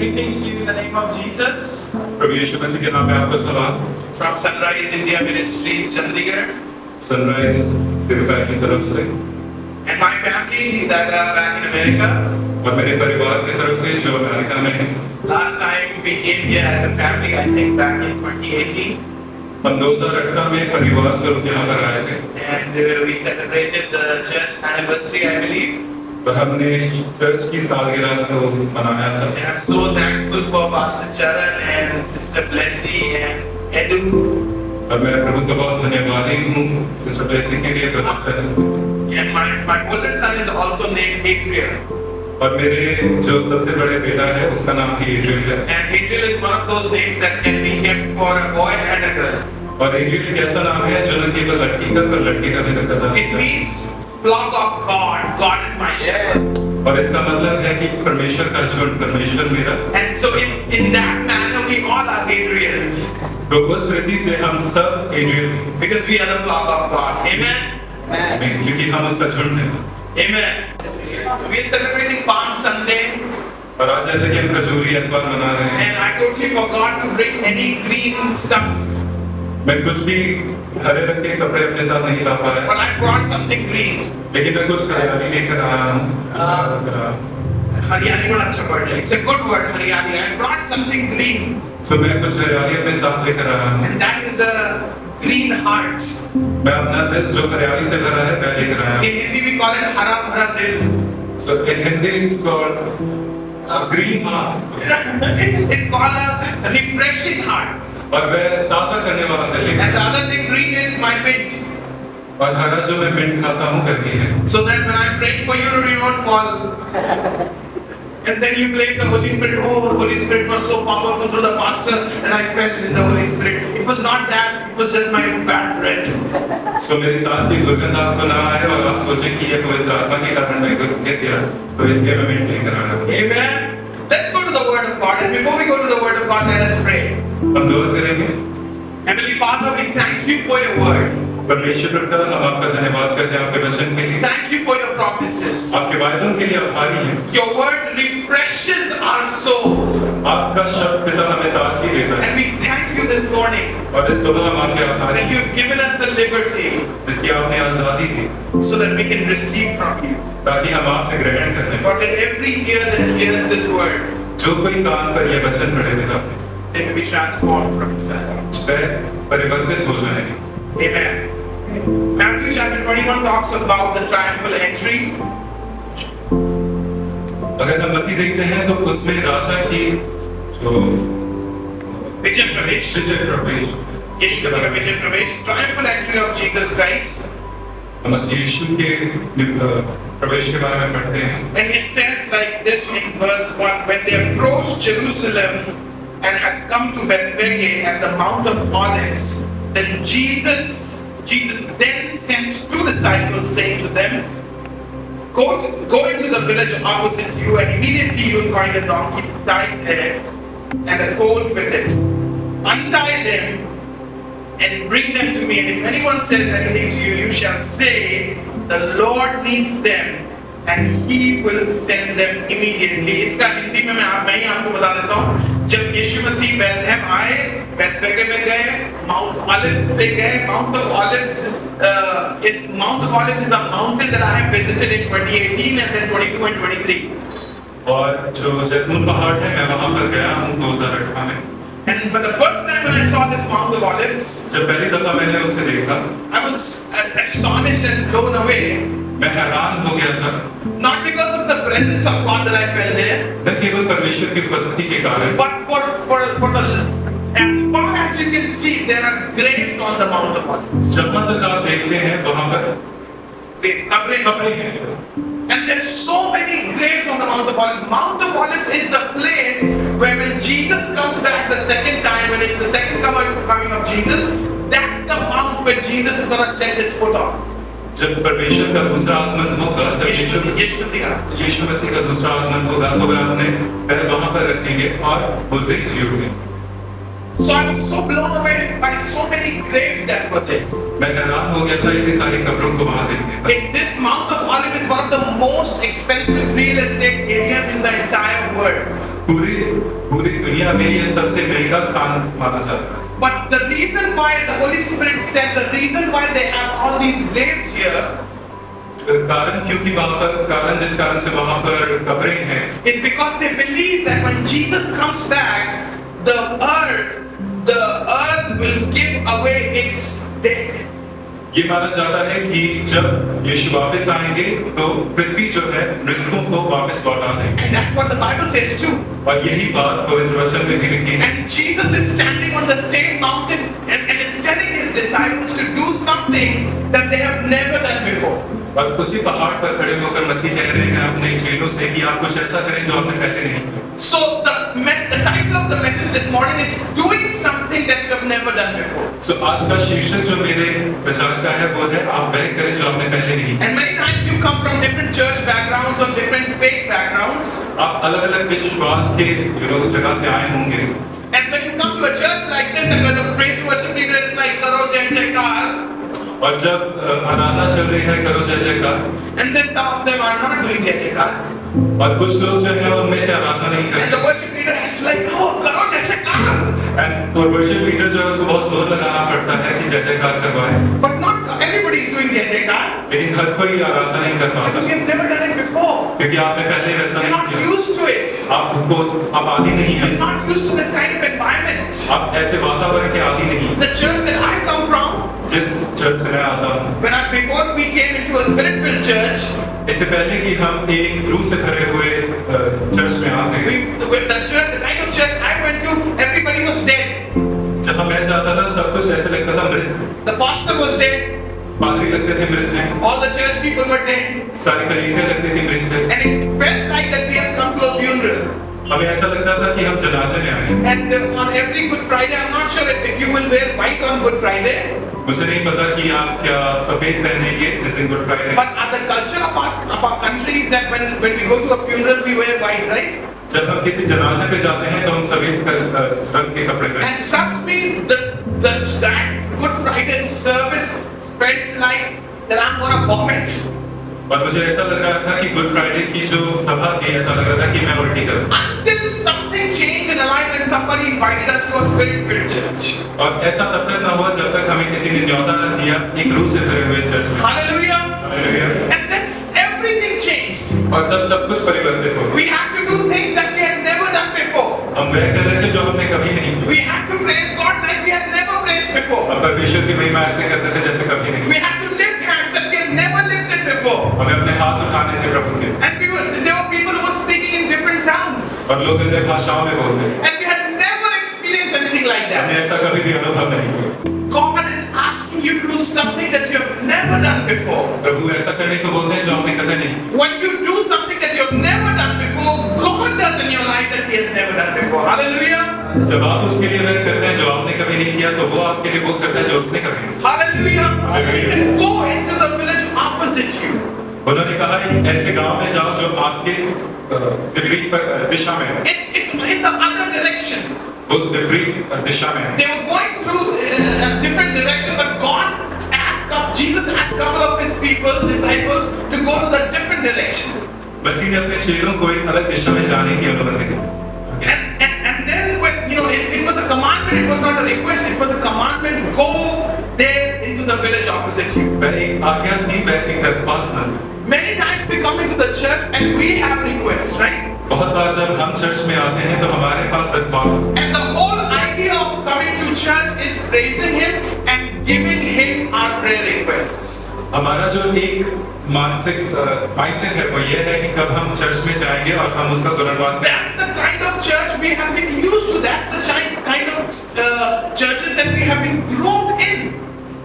Greetings to you in the name of Jesus. प्रभु यीशु मसीह के नाम में आपको सलाम। From Sunrise India Ministries, Chandigarh, sunrise सेवकाई की तरफ से and my family that are back in America. और मेरे परिवार की तरफ से जो अमेरिका में है। Last time we came here as a family, I think back in 2018, हम 2018 में परिवार स्वरूप यहाँ पर आए थे and we celebrated the church anniversary, I believe. और हमने चर्च की सालगिरह को मनाया था। And I'm so thankful for Pastor Charan and Sister Blessy and Edu. और मैं प्रभु का बहुत धन्यवादी हूँ सिस्टर ब्लेसी के लिए प्रधान। And my older son is also named Adriel. और मेरे जो सबसे बड़े बेटा है उसका नाम भी एड्रियल है। And Adriel is one of those names that can be kept for a boy and a girl. और एड्रियल एक ऐसा नाम है जो न केवल लड़की का पर लड़की का भी रखा जा It सकता है। means flock of God. God is my shepherd. और इसका मतलब है कि परमेश्वर का झुंड, परमेश्वर मेरा। And so in that manner we all are Adriels. तो उस रीति से हम सब एड्रियल हैं। Because we are the flock of God. Amen. आमीन, क्योंकि हम उसका झुंड हैं। Amen. So we are celebrating Palm Sunday, और आज जैसे कि हम खजूरी अतवार मना रहे हैं, and I totally forgot to bring any green stuff, मैं कुछ भी हरे रंग के कपड़े अपने साथ नहीं ला पाया, but I brought something green. लेकिन मैं कुछ हरियाली लेकर आया हूँ। Haryali बड़ा अच्छा word है. It's a good word, Haryali. I brought something green, सो मैं कुछ हरियाली अपने साथ लेकर आया हूँ। and that is a green heart. मैं अपना दिल जो हरियाली से भरा है मैं लेकर आया हूँ। In Hindi we call it हरा भरा दिल. So in Hindi it's called green heart. It's called a refreshing heart. और वह ताज़ा करने वाला दिल लेकर And the आया other thing green is my mint. हूँ। और हरा जो मैं मिंट खाता हूँ गर्मी है। So that when I'm praying for you, you don't fall. And then you blame the Holy Spirit. Oh, the Holy Spirit was so powerful through the pastor, and I fell in the Holy Spirit. It was not that. It was just my bad breath. सो मेरी सांस की दुर्गंध आपको ना आए और आप सोचें कि ये पवित्र आत्मा के कारण मैं गिर गया, तो इसलिए मैं मिंट लेकर आया हूँ। Amen. Let's go to the Word of God. And before we go to the Word of God, let us pray. हम दुआ करेंगे। Heavenly Father, we thank you for your Word. परमेश्वर पिता, हम आपका धन्यवाद करते हैं आपके वचन के लिए, Thank you for your promises. आपके वायदों के लिए आभारी हैं। Your Word refreshes our soul. आपका शब्द पिता हमें ताजगी देता है And we thank you this morning और इस सुबह हम आपके आभारी that हैं you've given us the liberty कि आपने आजादी दी so that we can receive from you. ताकि हम आपसे ग्रहण करें। Lord, let every ear that hears this word, जो कोई कान पर ये वचन पढ़े पिता, they may be transformed from inside out. वह परिवर्तित हो जाएंगे। Amen. Matthew chapter 21 talks about the triumphal entry. अगर हम मत्ती देखते हैं तो उसमें राजा की जो Vijay Pravesh. विजय प्रवेश, Yeshua का Vijay Pravesh. Triumphal entry of Jesus Christ. हम यीशु के प्रवेश के बारे में पढ़ते हैं। And it says like this in verse 1, when they approached Jerusalem and had come to Bethphage and the Mount of Olives, then Jesus then sent two disciples, saying to them, Go into the village opposite you, and immediately you will find a donkey tied there and a colt with it. Untie them and bring them to me. And if anyone says anything to you, you shall say, the Lord needs them, and He will send them immediately. इसका हिंदी में मैं ही आपको बता देता हूँ। जब यीशु मसीह Bethlehem आए, बेथफगे में गए, माउंट ऑलिव्स पे गए। Mount of Olives is a mountain that I have visited in 2018 and then 22 and 23. और जो जैतून पहाड़ है मैं वहां पर गया हूँ 2018 में। And for the first time when I saw this Mount of Olives, जब पहली दफा मैंने उसे देखा, I was astonished and blown away. मैं हैरान हो गया था, Not because of the presence of God that I felt there, न केवल परमेश्वर की उपस्थिति के कारण, but for the as far as you can see, there are graves on the Mount of Olives. जहाँ तक आप देखते हैं वहां पर Great, कब्रें हैं। and there's so many graves on the Mount of Olives. Mount of Olives is the place where when Jesus comes back the second time, when it's the second coming of Jesus, that's the mount where Jesus is going to set his foot on. जब परमेश्वर का दूसरा आगमन होगा, तब यीशु मसीह का दूसरा आगमन होगा, तो वह अपने पैर वहां पर रखेंगे और मुर्दे जी उठेंगे। So I was so blown away by so many graves that were there. मैं हैरान हो गया था इतनी सारी कब्रों को वहां देखने पर। This Mount of Olives is one of the most expensive real estate areas in the entire world. पूरी दुनिया में ये सबसे महंगा स्थान माना जाता है। But the reason why the Holy Spirit said, the reason why they have all these graves here, कारण क्योंकि वहां पर कारण जिस कारण से वहां पर कब्रें हैं, is because they believe that when Jesus comes back, the earth will give away its dead. ये माना जाता है कि जब यीशु वापस आएंगे तो पृथ्वी जो है मृतकों को वापस लौटा देंगे। And that's what the Bible says too. और यही बात पवित्र वचन में भी लिखी है। And Jesus is standing on the same mountain and is telling his disciples to do something that they have never done before. और उसी पहाड़ पर खड़े होकर मसीह कह रहे हैं अपने चेलों से कि आप कुछ ऐसा करें जो आपने पहले नहीं किया। So the title of the message this morning is doing something that you have never done before. So आज का शीर्षक जो मेरे प्रचार का है वो है आप वह करें जो आपने पहले नहीं किया। And many times you come from different church backgrounds or different faith backgrounds. आप अलग-अलग विश्वास के जगह से आए होंगे। And when you come to a church like this and when the praise and worship leader is like करो जय जयकार, और जब आराधना चल रही है करो जय जयकार, and then some of them are not doing जय जयकार, और कुछ लोग जो है उनमें से आराधना नहीं and the करते, worship leader is like oh करो जय जयकार, और वर्शिप लीडर जो है उसको बहुत जोर लगाना पड़ता है कि जय जयकार करवाए, but not everybody is doing जय जयकार लेकिन हर कोई आराधना नहीं कर पाता because you have never done it before. क्योंकि आपने पहले वैसा You're नहीं not किया, used to it. आप आदी नहीं हैं, You're not used to this kind of environment. आप ऐसे वातावरण के आदी नहीं हैं। The church that I come from, जिस चर्च से मैं आता हूँ, before we came into a spirit-filled church, इससे पहले कि हम एक रूह से भरे हुए चर्च में आते हैं, the kind of church I went to, everybody was dead. जहाँ मैं जाता था सब कुछ ऐसे लगता था मृत, The pastor was dead. पादरी लगते थे मृत हैं, All the church people were dead. सारी कलीसिया लगती थी मृत हैं, And it felt like that we have come to a funeral. हमें ऐसा लगता था कि हम जनाजे में आए। And on every Good Friday, I'm not sure if you will wear white on Good Friday. मुझे नहीं पता कि आप क्या सफेद पहनेंगे जिस दिन good Friday. But the culture of our country is that when we go to a funeral, we wear white, right? जब हम किसी जनाजे पे जाते हैं तो हम सफेद रंग के कपड़े पहनते हैं। And trust me, that Good Friday service felt like that I'm gonna vomit. और मुझे ऐसा लग रहा था कि गुड फ्राइडे की जो सभा थी ऐसा लग रहा था कि मैं उल्टी करूं। Until something changed in our life and somebody invited us to a spirit-filled church. और ऐसा तब तक न हुआ जब तक हमें किसी ने न्योता न दिया एक रूह से भरे हुए चर्च में। Hallelujah. Hallelujah. And that's everything changed. और तब सब कुछ परिवर्तित हो गया। We had to do things that we had never done before. हम वह कर रहे थे जो हमने कभी नहीं किया। We had to praise God like we had never praised before. हम परमेश्वर की महिमा ऐसे करते थे जैसे कभी नहीं। We had to lift hands that we had never lifted before. हमें अपने हाथ उठाने थे प्रभु के। And there were people who were speaking in different tongues. और लोग अन्य भाषाओं में बोलते थे। And we had never experienced anything like हमने that. ऐसा कभी भी अनुभव नहीं किया। God is asking you to do something that you have never done before. प्रभु ऐसा करने को बोलते हैं जो आपने कभी नहीं किया। When you do something that you have never done before, God does in your life that He has never done before. Hallelujah. जब आप उसके लिए वह करते हैं जो आपने कभी नहीं किया तो वो आपके लिए वो करता है जो उसने कभी नहीं किया। Hallelujah. He said, go into the village opposite you. उन्होंने कहा ऐसे गांव में जाओ जो आपके विपरीत दिशा में है। It's in the other direction. वो विपरीत दिशा में है। They were going through a different direction, but Jesus asked a couple of His people, disciples, to go to the different direction. मसीह ने अपने चेलों को एक अलग दिशा में जाने की अनुमति दी। And then when it was a commandment, it was not a request, it was a commandment. Go there into the village opposite you. वह एक आज्ञा थी, वह एक दरख्वास्त न थी। Many times we come into the church and we have requests, right? बहुत बार जब हम चर्च में आते हैं तो हमारे पास दरख्वास्त। And the whole idea of coming to church is praising Him and giving Him our prayer requests. हमारा जो एक मानसिक माइंडसेट है वो ये है कि कब हम चर्च में जाएंगे और हम उसका गुणगान करेंगे। That's the kind of church we have been used to. That's the kind of churches that we have been groomed in.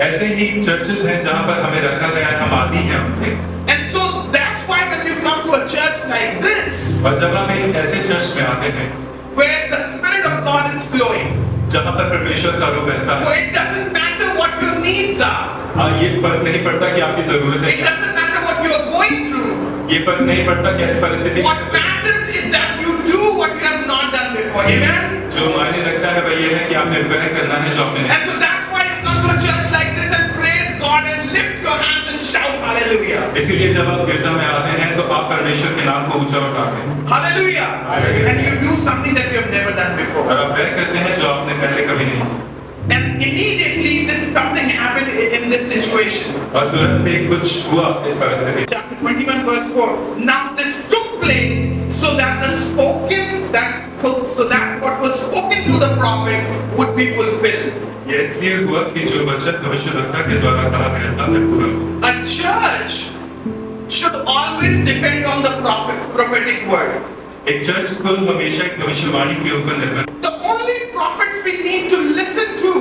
ऐसे ही चर्चेस हैं जहाँ पर हमें रखा गया है, हम आदी हैं उनके। And so that's why when you come to a church like this, और जब हम एक ऐसे चर्च में आते हैं where the Spirit of God is flowing, जहाँ पर परमेश्वर का रूह बहता है, where it doesn't matter what your needs are, ये फर्क नहीं पड़ता कि आपकी जरूरत है it क्या, doesn't matter what you are going through. ये फर्क नहीं पड़ता कैसी परिस्थिति What matters is that you do what you have not done before. Amen. जो जो मायने रखता है वह ये है कि आपने वह करना है जो आपने नहीं And so that's why you come to a church like this and praise God and lift your hands and shout hallelujah. इसीलिए जब आप गिरजा में आते हैं तो आप परमेश्वर के नाम को ऊंचा उठाते हैं Hallelujah. Hallelujah. And you do something that you have never done before. और आप वह करते हैं जो आपने पहले कभी नहीं किया। And immediately this something happened in this situation. और तुरंत ही कुछ हुआ इस परिस्थिति Chapter 21 verse 4. Now this took place so that what was spoken through the prophet would be fulfilled. ये इसलिए हुआ कि जो वचन भविष्यवक्ता के द्वारा कहा गया था वह पूरा हुआ। A church should always depend on the prophetic word. एक चर्च को हमेशा एक भविष्यवाणी के ऊपर निर्भर The only prophets we need to listen to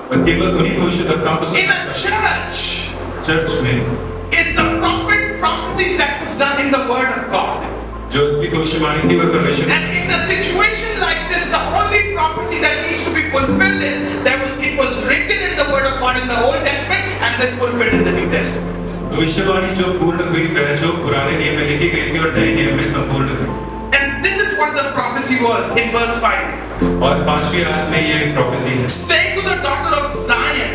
और केवल उन्हीं भविष्यवक्ताओं को in a church चर्च में is the prophecies that was done in the word of God. जो उसकी भविष्यवाणी थी वह परमेश्वर And in a situation like this, the only prophecy that needs to be fulfilled is it was written in the word of God in the Old Testament and is fulfilled in the New Testament. भविष्यवाणी जो पूर्ण हुई वह जो पुराने नियम में लिखी गई थी और नए नियम में संपूर्ण हुई And this is what the prophecy was in verse 5. और 5वीं आयत में ये प्रोफेसी है Say to the daughter of Zion,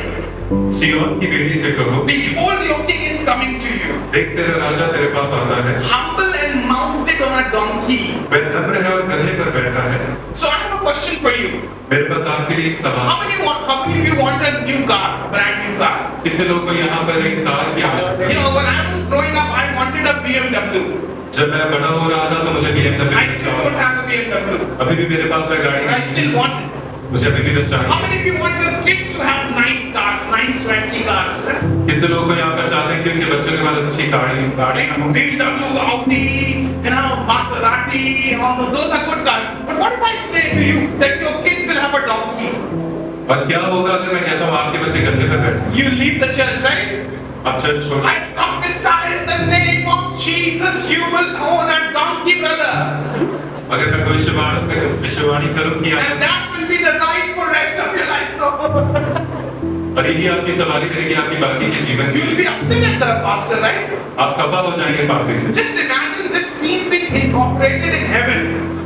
सिय्योन की बेटी से कहो behold your king is coming to you, देख तेरा राजा तेरे पास आता है humble and mounted on a donkey. वह नम्र है और गधे पर बैठा है So I have a question for you. मेरे पास आपके लिए एक How सवाल many of you want a new car, a brand new car? कितने लोगों को यहाँ पर एक कार की आवश्यकता You है know, when I was growing up, I wanted a BMW. जब मैं बड़ा हो रहा था तो मुझे BMW I still don't have a BMW. अभी भी मेरे पास वह गाड़ी But I नहीं still है want it. मुझे अभी भी वह How चाहिए many of you want your kids to have nice cars, nice swanky cars? कितने लोग को यहाँ पर चाहते हैं कि उनके बच्चों के पास अच्छी गाड़ी हो BMW, Audi, Maserati, all those are good cars. But what if I say to you that your kids will have a donkey? और क्या होगा अगर मैं कहता हूँ आपके बच्चे गधे पर बैठे You leave the church, right? आप चर्च छोड़ I prophesy in the name of Jesus, you will own a donkey, brother. अगर मैं भविष्यवाणी करूं कि And आप that will be the ride for rest of your life. No. और यही आपकी सवारी रहेगी आपकी बाकी के जीवन You will की be upset at the pastor, right? आप खफा हो जाएंगे पादरी से Just imagine this scene being incorporated in heaven.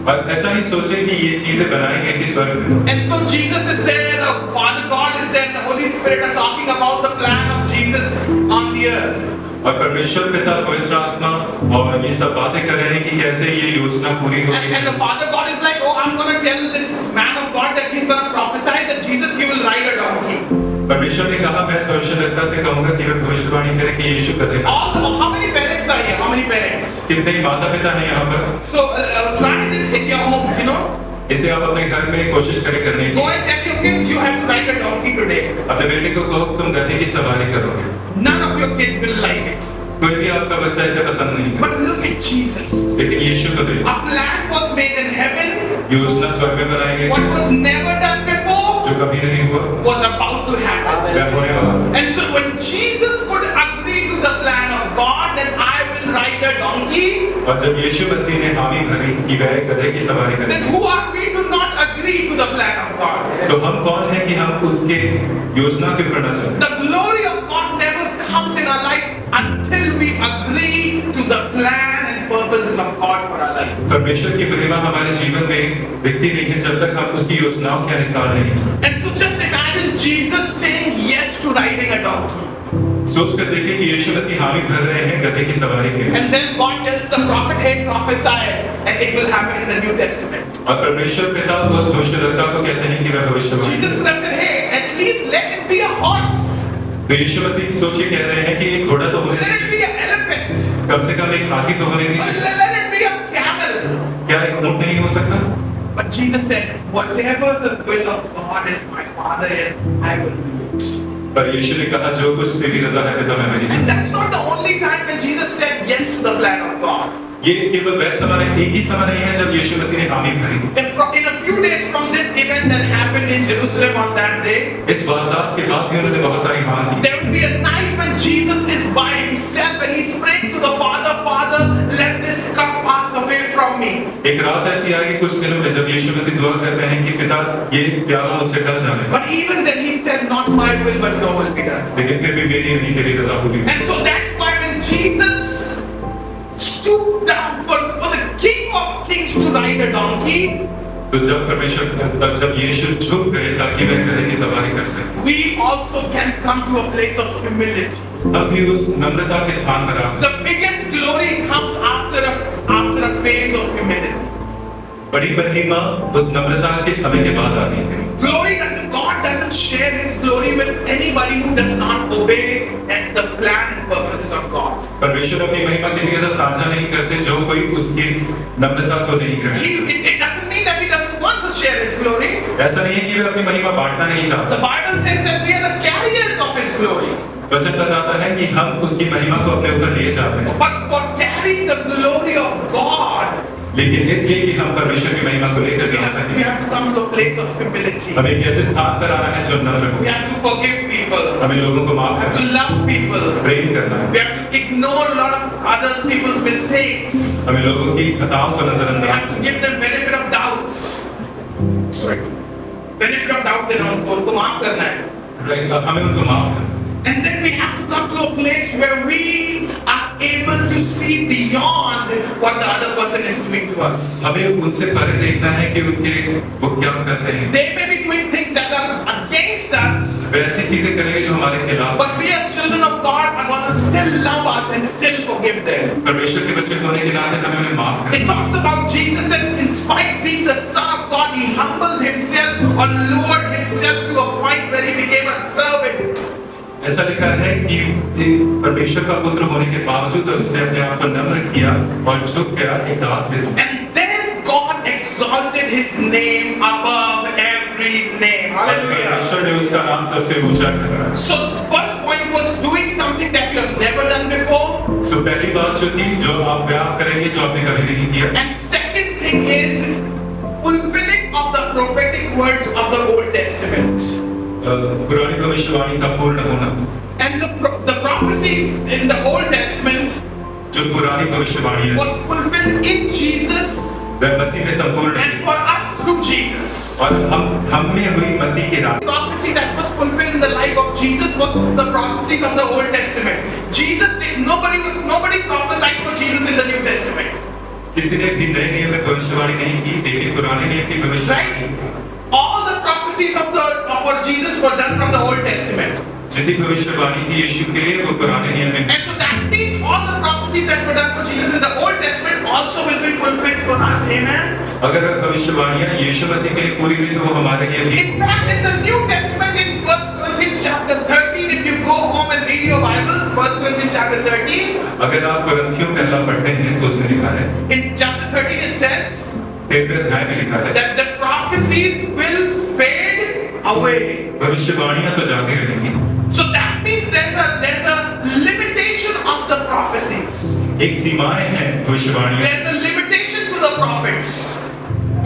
और ऐसा ही सोचें कि ये चीजें बनाई गई थी स्वर्ग में And so Jesus is there, the Father God is there, the Holy Spirit are talking about the plan of Jesus on the earth. और परमेश्वर पिता पवित्र आत्मा और ये सब बातें कर रहे हैं कि कैसे ये योजना पूरी होगी And the Father God is like, oh, I'm going to tell this man of God that he's going to prophesy that Jesus, he will ride a donkey. परमेश्वर ने कहा मैं भविष्यवक्ता से कहूंगा कि वह भविष्यवाणी करे कि यीशु करेगा How many parents are here? How many parents? कितने ही माता पिता हैं यहाँ पर So try this at your homes, you know. इसे आप अपने घर में कोशिश करें करने Go की and tell your kids you have to ride a donkey today. अपने बेटे को कहो तुम गधे की सवारी करोगे None of your kids will like it. कोई भी आपका बच्चा इसे पसंद नहीं But look at Jesus. लेकिन यीशु को देखो A plan was made in heaven. योजना स्वर्ग में बनाई गई What was never done before जो कभी नहीं हुआ was about to happen. वह होने वाला And so when Jesus could agree to the plan of God that I will ride a donkey, और जब यीशु मसीह ने हामी भरी कि वह गधे की सवारी then करे who are we to not agree to the plan of God? तो हम कौन हैं कि हम उसके योजना के ऊपर न चलें The glory of God never comes in our life until we agree to the plan and purposes of God for our life. परमेश्वर की महिमा हमारे जीवन में दिखती नहीं है जब तक हम उसकी योजनाओं के अनुसार नहीं चलते And so just imagine Jesus saying yes to riding a donkey. सोच कर देखिए कि यीशु मसीह हामी भर रहे हैं गधे की सवारी के लिए And then God tells the prophet, hey, prophesy, and it will happen in the New Testament. और परमेश्वर पिता उस भविष्यवक्ता को कहते हैं कि वह भविष्यवाणी Jesus could have said, hey, at least let it be a horse. तो यीशु मसीह सोचिए कह रहे हैं कि एक घोड़ा तो होने Let it be an elephant. कम से कम एक हाथी तो होने दीजिए Let it be a camel. क्या एक ऊंट नहीं हो सकता But Jesus said, whatever the will of God is, my Father is, I will do it. पर यीशु ने कहा जो कुछ तेरी रजा है पिता मैं वही And that's not the only time when Jesus said yes to the plan of God. ये केवल वह समय एक ही समय नहीं है जब यीशु मसीह ने हामी भरी In a few days from this event that happened in Jerusalem on that day, इस वारदात के बाद भी उन्होंने बहुत सारी हाँ की there will be a night when Jesus is by himself and he's praying to the Father, Father, let this cup pass away from me. एक रात ऐसी आएगी कुछ दिनों में जब यीशु मसीह दुआ करते हैं कि पिता ये प्याला मुझसे टल जाने But even then he said, not my will but your will be done. लेकिन फिर भी मेरी नहीं तेरी रजा पूरी हुई। And so that's why when Jesus stooped down for the King of Kings to ride a donkey, तो जब यीशु झुक गए ताकि वह गधे की सवारी कर सके, we also can come to a place of humility. हम भी उस नम्रता के स्थान पर आ सकते The biggest glory comes after a phase of humility. हैं। बड़ी महिमा उस नम्रता के समय के बाद आती है। God doesn't share His glory with anybody who does not obey the plan and purposes of God. परमेश्वर अपनी महिमा किसी के साथ साझा नहीं करते जो कोई उसकी नम्रता को नहीं ग्रहण करता। It doesn't mean that He doesn't want to share His glory. ऐसा नहीं है कि वह अपनी महिमा बांटना नहीं The चाहता। Bible says that we are the carriers of His glory. वचन बताता है कि हम उसकी महिमा को अपने ऊपर लिए जाते हैं, But for carrying the glory of God, लेकिन इसलिए कि हम परमेश्वर की महिमा को लेकर जा we सकें, have to come to a place of humility. हमें एक ऐसे स्थान पर आना है जो नम्र We हो। have to forgive people. हमें लोगों को माफ We have to करना, love people. प्रेम करना है। We have to ignore a lot of others people's mistakes. हमें लोगों की खताओं को We नजरअंदाज have to करना give them benefit of doubts. Benefit of doubt देना उनको माफ करना है. है। हमें उनको माफ करना। And then we have to come to a place where we are able to see beyond what the other person is doing to us. हमें उनसे परे देखना है कि वो क्या कर रहे हैं। They may be doing things that are against us, वैसी चीजें करेंगे जो हमारे खिलाफ। but we as children of God are going to still love us and still forgive them. परमेश्वर के बच्चे होने के नाते हमें उन्हें माफ करना। It talks about Jesus that in spite being the Son of God, He humbled Himself or lowered Himself to a point where He became a servant. ऐसा लिखा है कि परमेश्वर का पुत्र होने के बावजूद उसने अपने आप को नम्र किया और झुक गया एक दास के समान। And then God exalted His name above every name. और Hallelujah. परमेश्वर ने उसका नाम सबसे ऊंचा करा। So first point was doing something that you have never done before. सो पहली बात जो थी जो आप व्यायाम करेंगे जो आपने कभी नहीं किया। And second thing is fulfilling of the prophetic words of the Old Testament. पुरानी भविष्यवाणी का पूर्ण होना। And the prophecies in the Old Testament जो पुरानी भविष्यवाणी है was fulfilled in Jesus वह मसीह में संपूर्ण है and for us through Jesus. और हम में हुई मसीह की राह। Prophecy that was fulfilled in the life of Jesus was the prophecies of the Old Testament. Nobody prophesied for Jesus in the New Testament. किसी ने भी नए नियम में भविष्यवाणी नहीं की, लेकिन पुराने नियम की भविष्यवाणी All the prophecies for Jesus were done from the Old Testament. जितनी भविष्यवाणी की यीशु के लिए वो पुराने नियम में। And so that means all the prophecies that were done for Jesus in the Old Testament also will be fulfilled for us. Amen. अगर भविष्यवाणियां यीशु मसीह के लिए पूरी हुई तो वो हमारे लिए भी। In fact, in the New Testament, in 1 Corinthians chapter 13, if you go home and read your Bibles, 1 Corinthians chapter 13, अगर आप कुरिन्थियों पहला पढ़ते हैं तो उसमें लिखा है, in chapter 13 it says 13वें अध्याय में लिखा है, that the prophecies will fade away. भविष्यवाणियां तो जाती रहेंगी। So that means there's a limitation of the prophecies. एक सीमाएं हैं भविष्यवाणियों। There's a limitation to the prophets.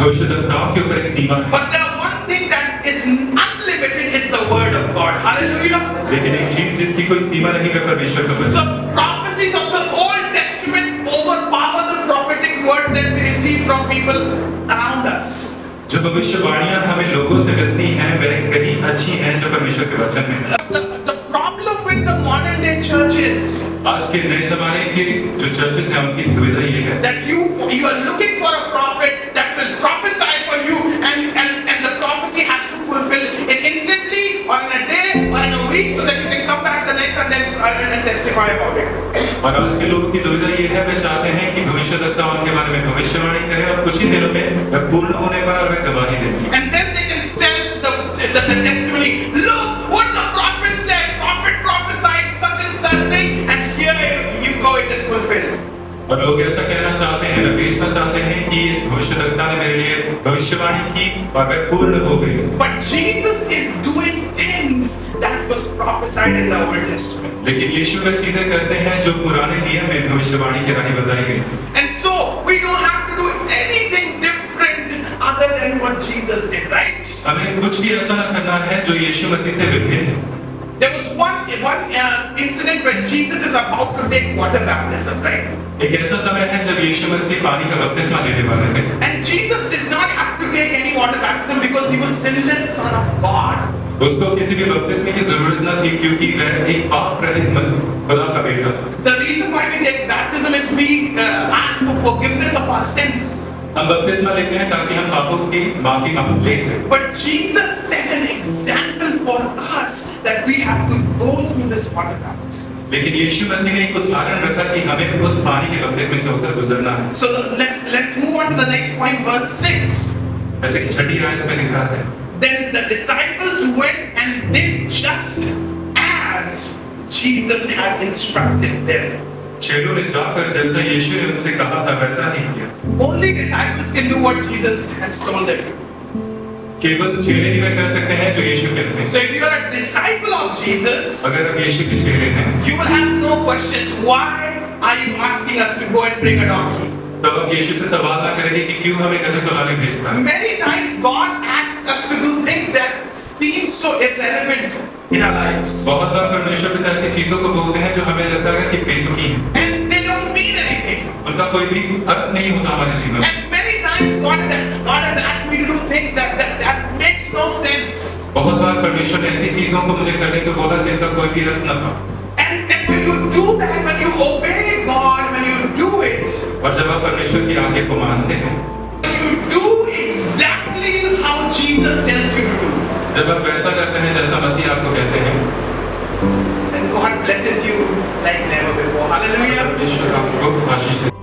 भविष्यद्वक्ताओं के ऊपर एक सीमा है। But the one thing that is unlimited is the word of God. Hallelujah. लेकिन एक चीज जिसकी कोई सीमा नहीं है परमेश्वर का The वचन। prophecies of the Old Testament overpower the prophetic words that we receive from people around us. जो भविष्यवाणियां हमें लोगों से मिलती हैं वह कहीं अच्छी हैं जो परमेश्वर के वचन में है। The problem with the modern day churches आज के नए जमाने के जो चर्चेस हैं उनकी दुविधा ये है that you are looking for a prophet that will prophesy for you and the prophecy has to fulfill it instantly or in a day or in a week so that you can come back the next Sunday and testify about it. और आज के लोगों की दुविधा ये है वे चाहते हैं कि भविष्यद्वक्ता उनके बारे में भविष्यवाणी करे और कुछ ही दिनों में वह पूर्ण होने पर वह गवाही देंगे। And then they can sell the testimony. Look what the prophet said. Prophet prophesied such and such thing, and here you go, it is fulfilled. और लोग ऐसा कहना चाहते हैं वे बेचना चाहते हैं कि इस भविष्यद्वक्ता ने मेरे लिए भविष्यवाणी की और वह पूर्ण हो गई। But Jesus is doing things that was prophesied in the Old Testament. लेकिन यीशु वह चीजें करते हैं जो पुराने नियम में भविष्यवाणी की राही बताई गई थी। And so we don't have to do anything different other than what Jesus did, right? हमें कुछ भी ऐसा न करना है जो यीशु मसीह से विभिन्न है। There was one incident when Jesus is about to take water baptism, right? एक ऐसा समय है जब यीशु मसीह पानी का बपतिस्मा लेने वाले थे। And Jesus did not have to take any water baptism because he was sinless Son of God. उसको किसी भी बपतिस्मे की जरूरत न थी क्योंकि वह एक पाप रहित खुदा का बेटा था। The reason why we take baptism is we ask for forgiveness of our sins. हम बपतिस्मा लेते हैं ताकि हम पापों की माफी ले सकें। But Jesus set an example for us that we have to go through this water baptism. लेकिन यीशु मसीह ने एक उदाहरण रखा कि हमें उस पानी के बपतिस्मे से होकर गुजरना है। So let's move on to the next point, verse 6. जैसे कि 6ठी आयत में लिखा है, Then the disciples went and did just as Jesus had instructed them. चेलों ने जाकर जैसा यीशु ने उनसे कहा था वैसा ही किया। Only disciples can do what Jesus has told them to do. केवल चेले ही वह कर सकते हैं जो यीशु कहते हैं। So if you are a disciple of Jesus, अगर आप यीशु के चेले हैं, you will have no questions. Why are you asking us to go and bring a donkey? तो आप यीशु से सवाल ना करेंगे कि क्यों हमें गधे को लाने भेजता है। Many times God asks us to do things that seem so irrelevant in our lives. बहुत बार परमेश्वर पिता ऐसी चीजों को बोलते हैं जो हमें लगता है कि बेतुकी है, And they don't mean anything. उनका कोई भी अर्थ नहीं होता हमारे जीवन में। And many times God has asked me to do things that makes no sense. बहुत बार परमेश्वर ने ऐसी चीजों को मुझे करने को बोला जिनका कोई भी अर्थ न था। And when you do that, when you obey God, when you do it, और जब आप परमेश्वर की आज्ञा को मानते हैं, when you do exactly how Jesus tells you to do, जब आप वैसा करते हैं जैसा मसीह आपको कहते हैं, then God blesses you like never before. Hallelujah. परमेश्वर आपको आशीष